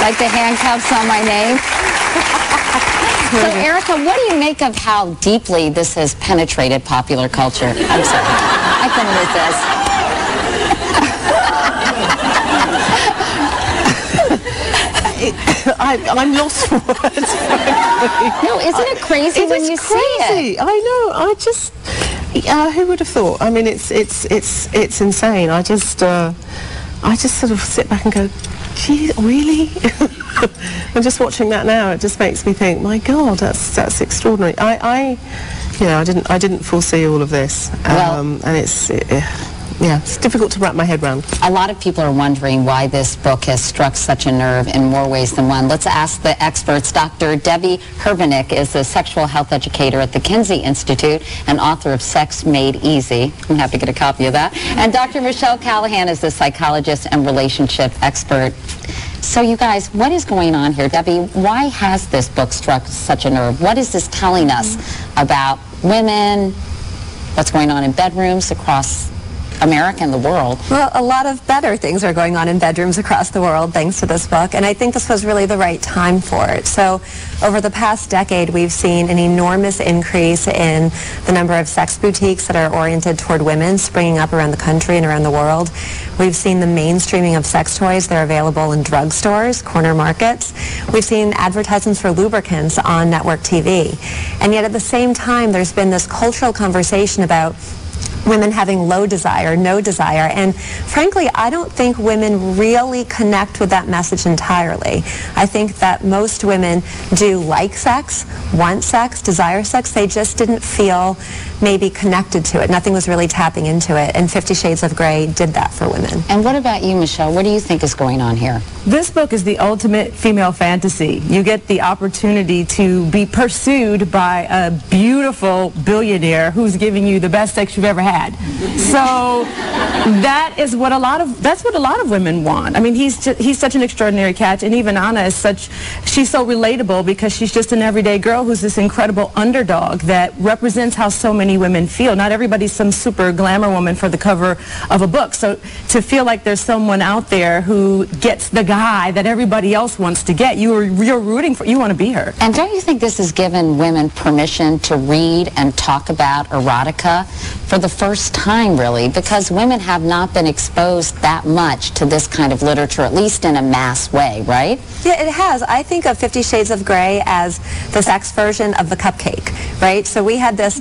Like the handcuffs on my name. So, Erica, what do you make of how deeply this has penetrated popular culture? I'm sorry. I couldn't resist. I'm lost for words. No, isn't it crazy when you see it? I know. I just, who would have thought? I mean, it's insane. I just sort of sit back and go, gee, really? I'm just watching that now. It just makes me think, my God, that's extraordinary. I didn't foresee all of this, and it's difficult to wrap my head around. A lot of people are wondering why this book has struck such a nerve in more ways than one. Let's ask the experts. Dr. Debbie Herbenik is a sexual health educator at the Kinsey Institute and author of Sex Made Easy. I'm going to have to get a copy of that. And Dr. Michelle Callahan is a psychologist and relationship expert. So you guys, what is going on here? Debbie, why has this book struck such a nerve? What is this telling us about women, what's going on in bedrooms across America and the world? Well, a lot of better things are going on in bedrooms across the world thanks to this book, and I think this was really the right time for it. So over the past decade, we've seen an enormous increase in the number of sex boutiques that are oriented toward women springing up around the country and around the world. We've seen the mainstreaming of sex toys. They're available in drugstores, corner markets. We've seen advertisements for lubricants on network TV. And yet at the same time, there's been this cultural conversation about women having low desire, no desire, and frankly, I don't think women really connect with that message entirely. I think that most women do like sex, want sex, desire sex, they just didn't feel maybe connected to it. Nothing was really tapping into it, and 50 Shades of Grey did that for women. And what about you, Michelle? What do you think is going on here? This book is the ultimate female fantasy. You get the opportunity to be pursued by a beautiful billionaire who's giving you the best sex you've ever had. So that's what a lot of women want. I mean, he's such an extraordinary catch, and even Anna is she's so relatable because she's just an everyday girl who's this incredible underdog that represents how so many women feel. Not everybody's some super glamour woman for the cover of a book. So to feel like there's someone out there who gets the guy that everybody else wants to get, you're rooting for, you want to be her. And don't you think this has given women permission to read and talk about erotica for the first time, really, because women have not been exposed that much to this kind of literature, at least in a mass way, right? Yeah, it has. I think of 50 Shades of Grey as the sex version of the cupcake, right? So we had this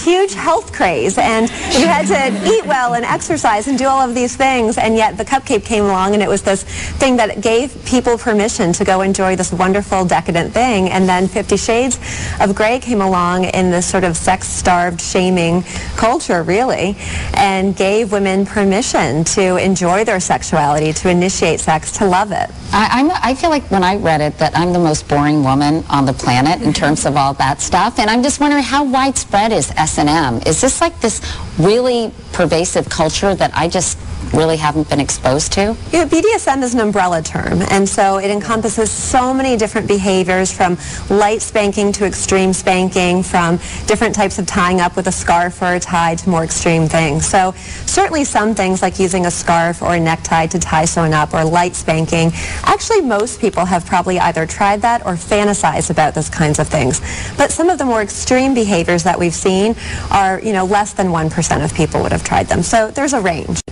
huge health craze, and you had to eat well and exercise and do all of these things, and yet the cupcake came along, and it was this thing that gave people permission to go enjoy this wonderful, decadent thing, and then 50 Shades of Grey came along in this sort of sex-starved, shaming culture, really, and gave women permission to enjoy their sexuality, to initiate sex, to love it. I feel like when I read it that I'm the most boring woman on the planet in terms of all that stuff, and I'm just wondering how widespread is S&M? Is this like this really pervasive culture that I just really haven't been exposed to? Yeah, BDSM is an umbrella term, and so it encompasses so many different behaviors, from light spanking to extreme spanking, from different types of tying up with a scarf or a tie to more extreme things. So certainly some things like using a scarf or a necktie to tie someone up, or light spanking. Actually, most people have probably either tried that or fantasized about those kinds of things. But some of the more extreme behaviors that we've seen are, less than 1% of people would have tried them. So there's a range.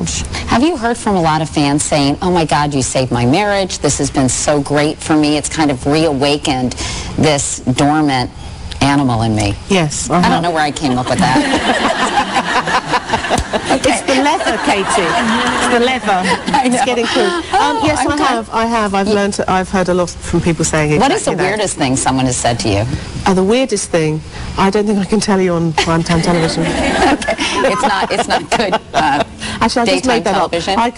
Have you heard from a lot of fans saying, oh my God, you saved my marriage, this has been so great for me, it's kind of reawakened this dormant animal in me? Yes. I don't know where I came up with that. Okay. It's the leather, Katie. It's the leather. It's getting cool. Yes, I have. I've heard a lot from people saying exactly that. What is the weirdest thing someone has said to you? The weirdest thing, I don't think I can tell you on primetime television. Okay. It's not good. Actually, I just made that television. Up. I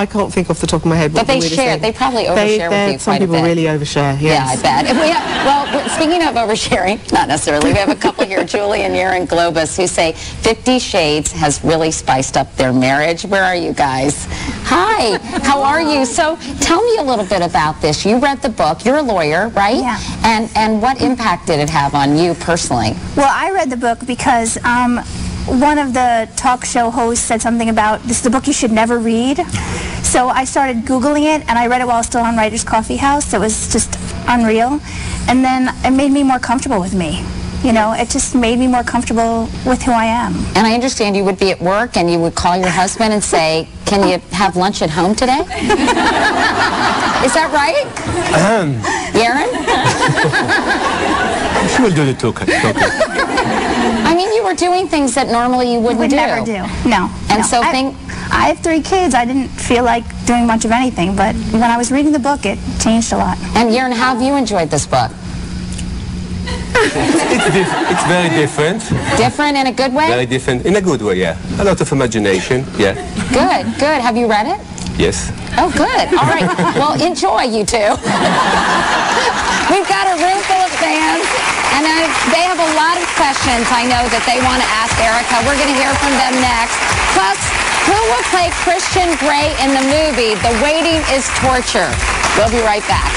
can't think off the top of my head. But they share. They probably overshare with you some quite a bit. people really overshare. Yes. Yeah, I bet. Well, speaking of oversharing, not necessarily. We have a couple here, Julie and Yaron Globus, who say 50 Shades has really spiced up their marriage. Where are you guys? Hi. How are you? So tell me a little bit about this. You read the book. You're a lawyer, right? Yeah. And what impact did it have on you personally? Well, I read the book because one of the talk show hosts said something about, this is a book you should never read. So So I started Googling it, and I read it while I was still on Writer's Coffee House. It was just unreal. And then it made me more comfortable with me. You know, it just made me more comfortable with who I am. And I understand you would be at work and you would call your husband and say, can you have lunch at home today? Is that right? Aaron? She will do the talking. I mean, you were doing things that normally you wouldn't Would do. never do. No. And no. so I have 3 kids. I didn't feel like doing much of anything, but when I was reading the book, it changed a lot. And Aaron, how have you enjoyed this book? It's very different. Different in a good way? Very different in a good way, yeah. A lot of imagination, yeah. Good, good. Have you read it? Yes. Oh, good. All right. Well, enjoy, you two. We've got a room full of fans, and they have a lot of questions I know that they want to ask Erica. We're going to hear from them next. Plus, who will play Christian Grey in the movie The Waiting is Torture? We'll be right back.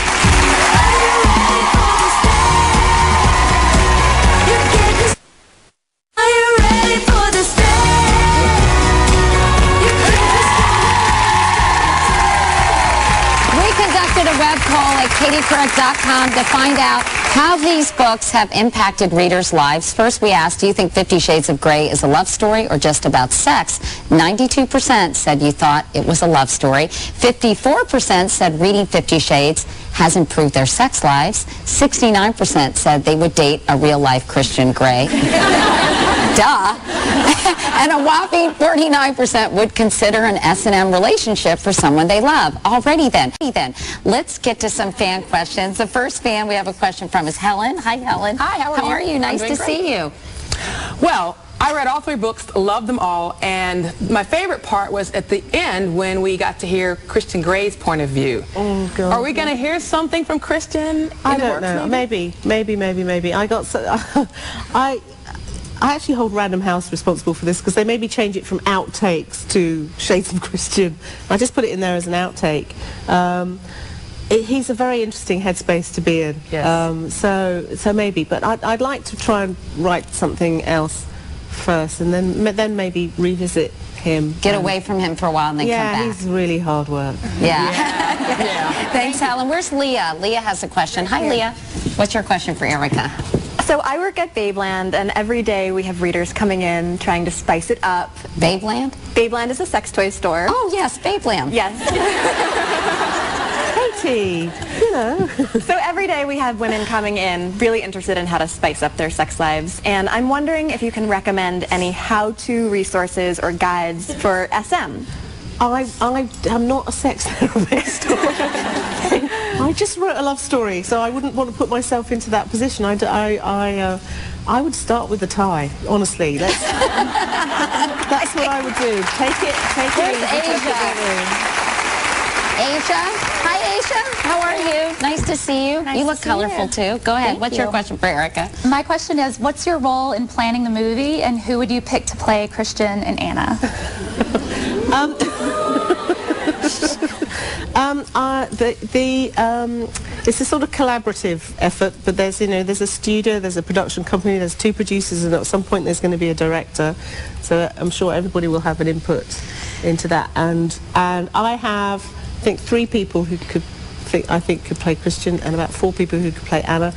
A web call at katiecouric.com to find out how these books have impacted readers' lives. First, we asked, do you think 50 Shades of Grey is a love story or just about sex? 92% said you thought it was a love story. 54% said reading 50 Shades has improved their sex lives. 69% said they would date a real-life Christian Grey. Duh. And a whopping 49% would consider an S&M relationship for someone they love. Alrighty then. Let's get to some fan questions. The first fan we have a question from is Helen. Hi, Helen. Hi, how are you? Nice to see you. Well, I read all 3 books, loved them all, and my favorite part was at the end when we got to hear Christian Grey's point of view. Oh, God. Are we going to hear something from Christian? I don't know. Maybe. I actually hold Random House responsible for this because they made me change it from outtakes to Shades of Christian. I just put it in there as an outtake. He's a very interesting headspace to be in. Yes. So maybe, but I'd like to try and write something else first, and then maybe revisit him. Get away from him for a while and then come back. Yeah, he's really hard work. Yeah. Thanks, Thanks, Helen. Where's Leah? Leah has a question. Hi, Leah. What's your question for Erica? So I work at Babeland, and every day we have readers coming in trying to spice it up. Babeland? Babeland is a sex toy store. Oh, yes, Babeland. Yes. Katie, you know. So every day we have women coming in really interested in how to spice up their sex lives, and I'm wondering if you can recommend any how-to resources or guides for SM. I am not a sex therapist. I just wrote a love story, so I wouldn't want to put myself into that position. I would start with the tie, honestly. That's what I would do. Take it Asia? Asia? Hi, Asia. How are you? Nice to see you. Nice you look to see colorful, you. too. Go ahead. Thank What's your you. question for Erica? My question is, what's your role in planning the movie, and who would you pick to play Christian and Anna? It's a sort of collaborative effort, but there's a studio, there's a production company, there's 2 producers, and at some point there's going to be a director. So I'm sure everybody will have an input into that. And I have, I think, 3 people who could play Christian, and about 4 people who could play Anna.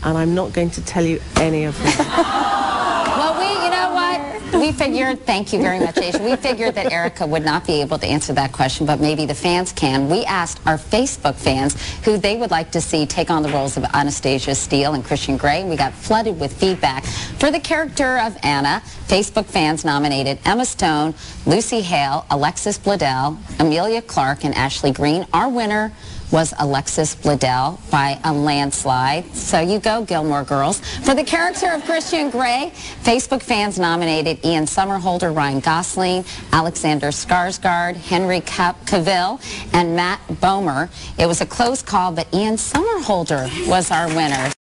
And I'm not going to tell you any of them. Well, you know what? We figured, thank you very much, Asia. We figured that Erica would not be able to answer that question, but maybe the fans can. We asked our Facebook fans who they would like to see take on the roles of Anastasia Steele and Christian Grey, and we got flooded with feedback. For the character of Anna, Facebook fans nominated Emma Stone, Lucy Hale, Alexis Bledel, Amelia Clark, and Ashley Green. Our winner was Alexis Bledel by a landslide. So you go, Gilmore Girls. For the character of Christian Grey, Facebook fans nominated Ian Somerhalder, Ryan Gosling, Alexander Skarsgård, Henry Cavill, and Matt Bomer. It was a close call, but Ian Somerhalder was our winner.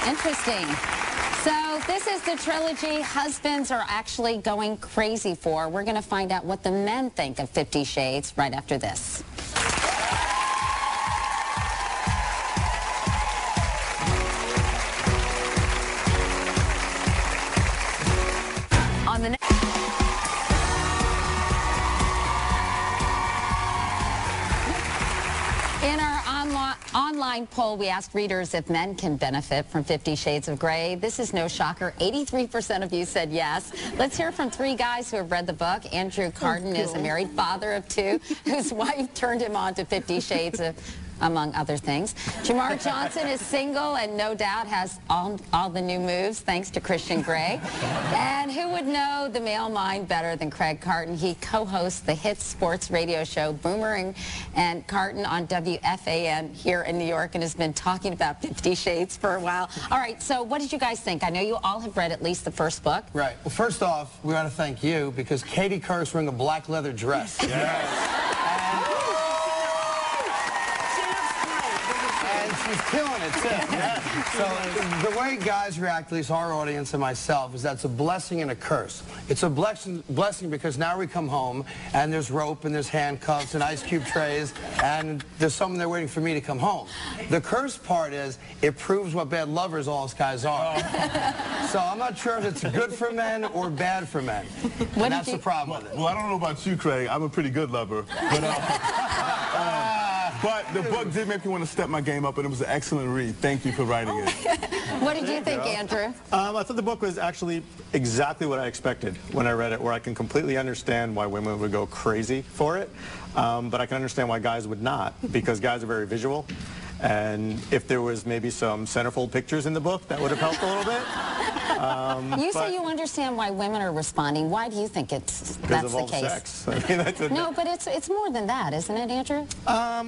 Interesting. So this is the trilogy husbands are actually going crazy for. We're going to find out what the men think of 50 Shades right after this. In our online poll, we asked readers if men can benefit from 50 Shades of Grey. This is no shocker. 83% of you said yes. Let's hear from three guys who have read the book. Andrew Carden is a married father of two whose wife turned him on to 50 Shades of, among other things. Jamar Johnson is single and no doubt has all the new moves thanks to Christian Grey. And who would know the male mind better than Craig Carton? He co-hosts the hit sports radio show Boomerang and Carton on WFAN here in New York and has been talking about 50 Shades for a while. All right, so what did you guys think? I know you all have read at least the first book. Right. Well, first off, we want to thank you because Katie Couric's wearing a black leather dress. Yes. She's killing it, too. Yeah. So the way guys react, at least our audience and myself, is that's a blessing and a curse. It's a blessing because now we come home and there's rope and there's handcuffs and ice cube trays and there's someone there waiting for me to come home. The curse part is it proves what bad lovers all us guys are. So I'm not sure if it's good for men or bad for men. And that's the problem with it. Well, I don't know about you, Craig. I'm a pretty good lover. But the book did make me want to step my game up, and it was an excellent read. Thank you for writing it. What did you think, Andrew? I thought the book was actually exactly what I expected when I read it, where I can completely understand why women would go crazy for it, but I can understand why guys would not, because guys are very visual. And if there was maybe some centerfold pictures in the book, that would have helped a little bit. You say you understand why women are responding. Why do you think that's the case? Because of all the sex. I mean, that's no, but it's more than that, isn't it, Andrew?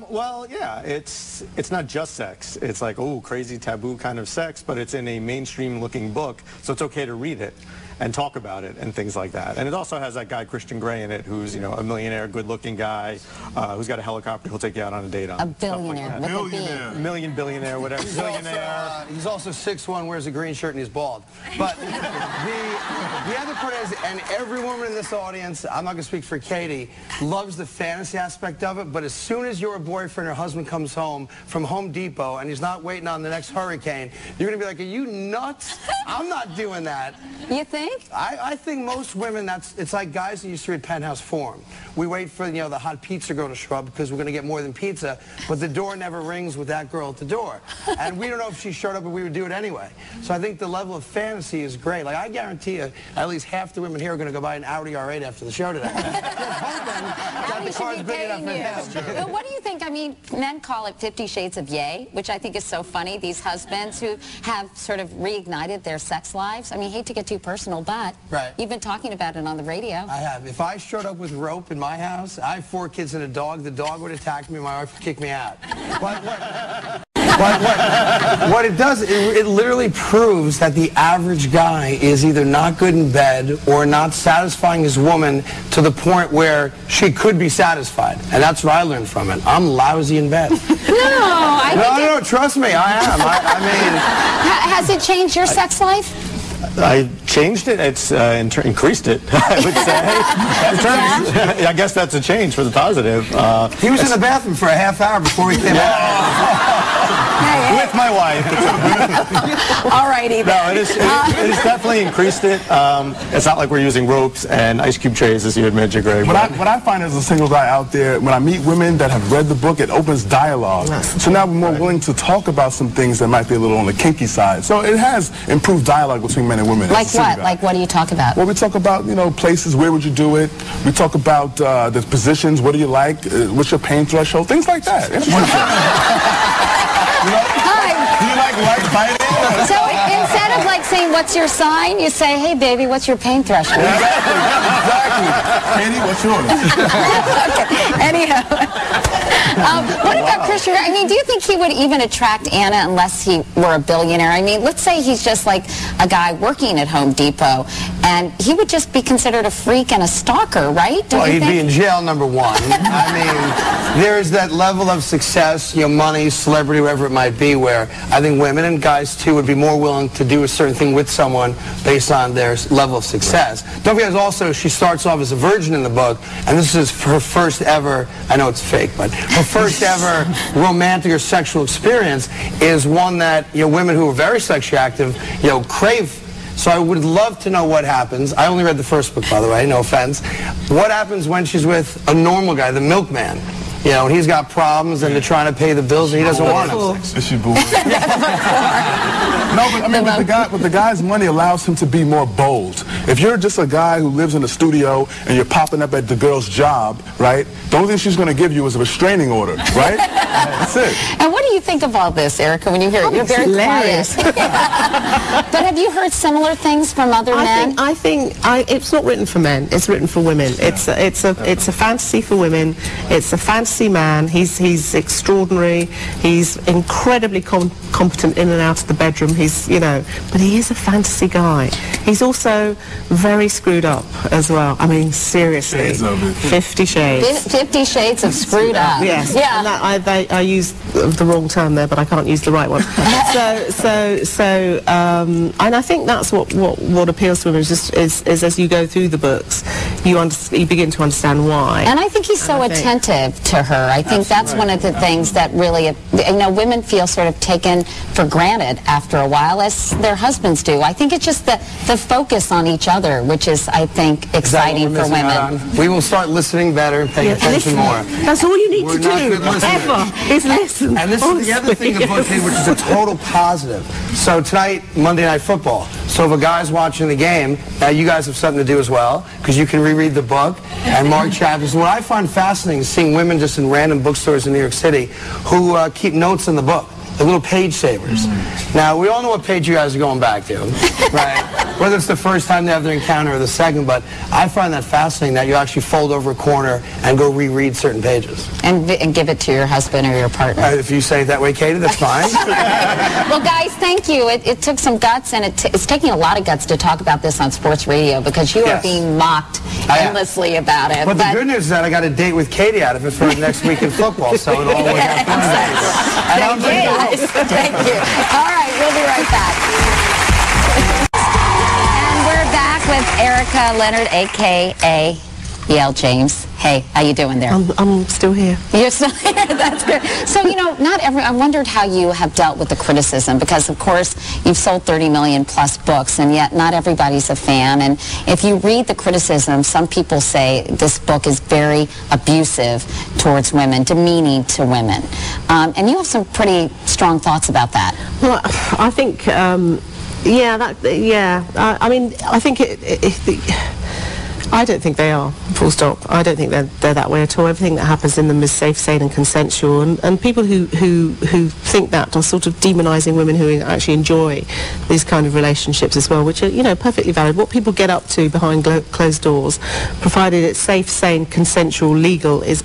Well, yeah, it's not just sex. It's like, oh, crazy taboo kind of sex, but it's in a mainstream-looking book, so it's okay to read it and talk about it and things like that. And it also has that guy Christian Grey in it, who's, you know, a millionaire, good-looking guy, who's got a helicopter he'll take you out on a date on. A billionaire. Like billionaire, whatever. He's also 6'1", wears a green shirt, and he's bald. But the other part is, and every woman in this audience, I'm not going to speak for Katie, loves the fantasy aspect of it, but as soon as your boyfriend or husband comes home from Home Depot and he's not waiting on the next hurricane, you're going to be like, are you nuts? I'm not doing that. You think? I think most women, it's like guys that used to read Penthouse Forum. We wait for, you know, the hot pizza girl to show up because we're going to get more than pizza, but the door never rings with that girl at the door. And we don't know if she showed up, but we would do it anyway. So I think the level of fantasy is great. Like, I guarantee you, at least half the women here are going to go buy an Audi R8 after the show today. Audi should be paying you. Well, what do you think? I mean, men call it 50 Shades of Yay, which I think is so funny. These husbands who have sort of reignited their sex lives. I mean, hate to get too personal, but you've been talking about it on the radio. I have. If I showed up with rope in my house, I have 4 kids and a dog. The dog would attack me. My wife would kick me out. What it does, it literally proves that the average guy is either not good in bed or not satisfying his woman to the point where she could be satisfied. And that's what I learned from it. I'm lousy in bed. No, trust me, I am. I mean... Has it changed your sex life? I changed it. It's increased it, I would say. I guess that's a change for the positive. He was in the bathroom for a half hour before he came out. With my wife. All righty then. No, it has definitely increased it. It's not like we're using ropes and ice cube trays, as you admit, Greg. What I find as a single guy out there, when I meet women that have read the book, it opens dialogue. So now we're more willing to talk about some things that might be a little on the kinky side. So it has improved dialogue between men and women. Like what? Like what do you talk about? Well, we talk about, you know, places, where would you do it? We talk about the positions, what do you like? What's your pain threshold? Things like that. It's Hi. Do you like light biting? So instead of like saying, what's your sign, you say, hey, baby, what's your pain threshold? Exactly. Katie, what's yours? Okay. Anyhow. What about Christian? I mean, do you think he would even attract Anna unless he were a billionaire? I mean, let's say he's just like a guy working at Home Depot, and he would just be considered a freak and a stalker, right? Well, he'd be in jail, number one. I mean, there's that level of success, you know, money, celebrity, whatever it might be, where I think women and guys, too, would be more willing to do a certain thing with someone based on their level of success. Don't forget, also, she starts off as a virgin in the book, and this is her first ever, I know it's fake, but her first ever romantic or sexual experience is one that, you know, women who are very sexually active, you know, crave. So I would love to know what happens. I only read the first book, by the way, no offense. What happens when she's with a normal guy, the milkman? You know, and he's got problems and they're trying to pay the bills and he doesn't want to. It's your boy. No, but I mean, but the guy's money allows him to be more bold. If you're just a guy who lives in a studio and you're popping up at the girl's job, right, the only thing she's going to give you is a restraining order, right? That's it. And what do you think of all this, Erica, when you hear it? You're very quiet. But have you heard similar things from other men? I think it's not written for men. It's written for women. It's a fantasy for women. It's a fantasy man. He's extraordinary. He's incredibly competent in and out of the bedroom. He's, you know, but he is a fantasy guy. He's also very screwed up as well. I mean, seriously. 50 Shades. 50 Shades of screwed up. Yes. Yeah. And I used the wrong term there, but I can't use the right one. And I think that's what appeals to women is as you go through the books, you begin to understand why. And I think he's so attentive to her. I think that's one of the things that really, you know, women feel sort of taken for granted after a while, as their husbands do. I think it's just the focus on each other, which is, I think, exciting for women. We will start listening better and paying attention more. That's all you need to do, ever, is listen. And this is the other thing about it, which is a total positive. So tonight, Monday Night Football. So if a guy's watching the game, you guys have something to do as well, because you can reread the book and mark chapters. And what I find fascinating is seeing women just in random bookstores in New York City who keep notes in the book. The little page savers. Now, we all know what page you guys are going back to, right? Whether it's the first time they have their encounter or the second, but I find that fascinating that you actually fold over a corner and go reread certain pages. And give it to your husband or your partner. If you say it that way, Katie, that's fine. Well, guys, thank you. It took some guts, and it's taking a lot of guts to talk about this on sports radio, because you are being mocked endlessly about it. But the good news is that I got a date with Katie out of it for next week in football, so it'll all work out fine. And I'm going to go. Thank you. All right, we'll be right back. And we're back with Erica Leonard, a.k.a. E.L. James. Hey, how you doing there? I'm still here. You're still here? That's good. So, you know, I wondered how you have dealt with the criticism, because, of course, you've sold 30 million plus books, and yet not everybody's a fan. And if you read the criticism, some people say this book is very abusive towards women, demeaning to women. And you have some pretty strong thoughts about that. Well, I think, I mean, I think I don't think they are, full stop. I don't think they're that way at all. Everything that happens in them is safe, sane and consensual. And people who think that are sort of demonising women who actually enjoy these kind of relationships as well, which are, you know, perfectly valid. What people get up to behind closed doors, provided it's safe, sane, consensual, legal, is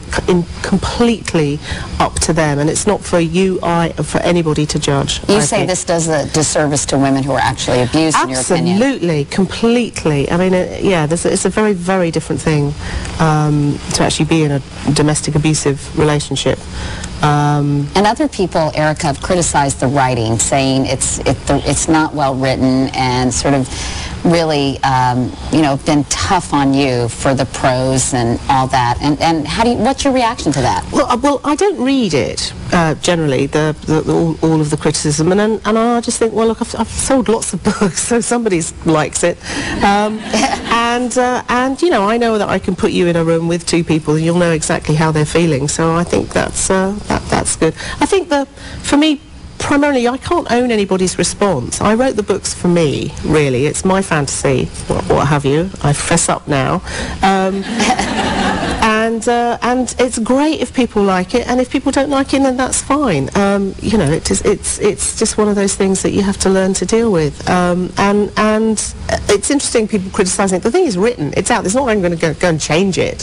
completely up to them. And it's not for you, for anybody to judge. You say this does a disservice to women who are actually abused, in your opinion? Absolutely, completely. I mean, it's a very, very different thing to actually be in a domestic abusive relationship. And other people, Erica, have criticized the writing, saying it's not well written and sort of really, you know, been tough on you for the prose and all that. And what's your reaction to that? Well, I don't read it generally, all of the criticism, and I just think, well, look, I've sold lots of books, so somebody likes it, and you know, I know that I can put you in a room with two people and you'll know exactly how they're feeling. So I think that's good. I think for me, primarily, I can't own anybody's response. I wrote the books for me, really. It's my fantasy, what have you. I fess up now. And it's great if people like it, and if people don't like it, then that's fine. You know, it's just one of those things that you have to learn to deal with. And it's interesting, people criticising it. The thing is written, it's out. There's not going to go and change it.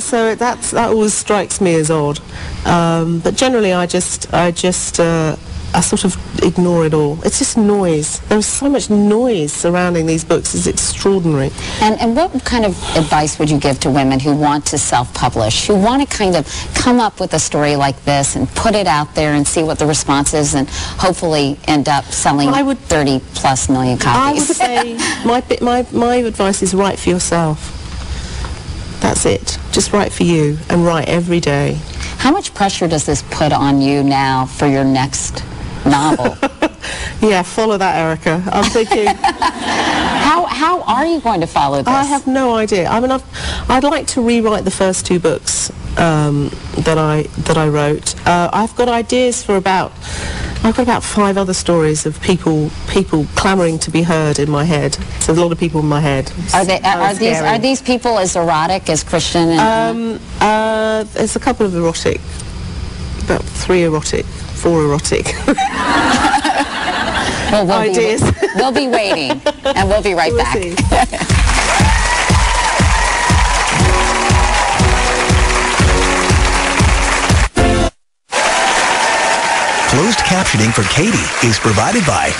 So that always strikes me as odd. But generally, I sort of ignore it all. It's just noise. There's so much noise surrounding these books. It's extraordinary. And what kind of advice would you give to women who want to self-publish, who want to kind of come up with a story like this and put it out there and see what the response is and hopefully end up selling 30+ million copies? I would say my advice is write for yourself. That's it. Just write for you and write every day. How much pressure does this put on you now for your next novel? Yeah, follow that, Erica. I'm thinking... How are you going to follow this? I have no idea. I mean, I'd like to rewrite the first two books that I wrote. I've got ideas for about 5 other stories of people clamoring to be heard in my head. So a lot of people in my head. Are these people as erotic as Christian? There's a couple of erotic, about 4 erotic. Well, ideas. We'll be waiting, and we'll be right back. Closed captioning for Katie is provided by... So,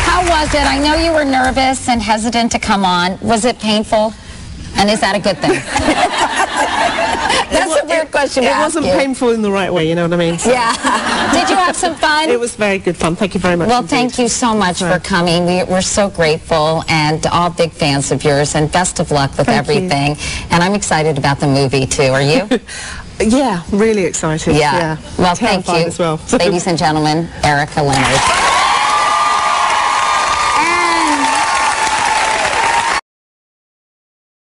how was it? I know you were nervous and hesitant to come on. Was it painful? And is that a good thing? That's a weird question to ask you. It wasn't painful in the right way, you know what I mean? So. Yeah. Did you have some fun? It was very good fun. Thank you very much. Well, indeed. thank you so much for coming. We're so grateful and all big fans of yours, and best of luck with everything. And I'm excited about the movie, too. Are you? Yeah, really excited. Yeah. Well, thank you. As well. Ladies and gentlemen, Erica Leonard.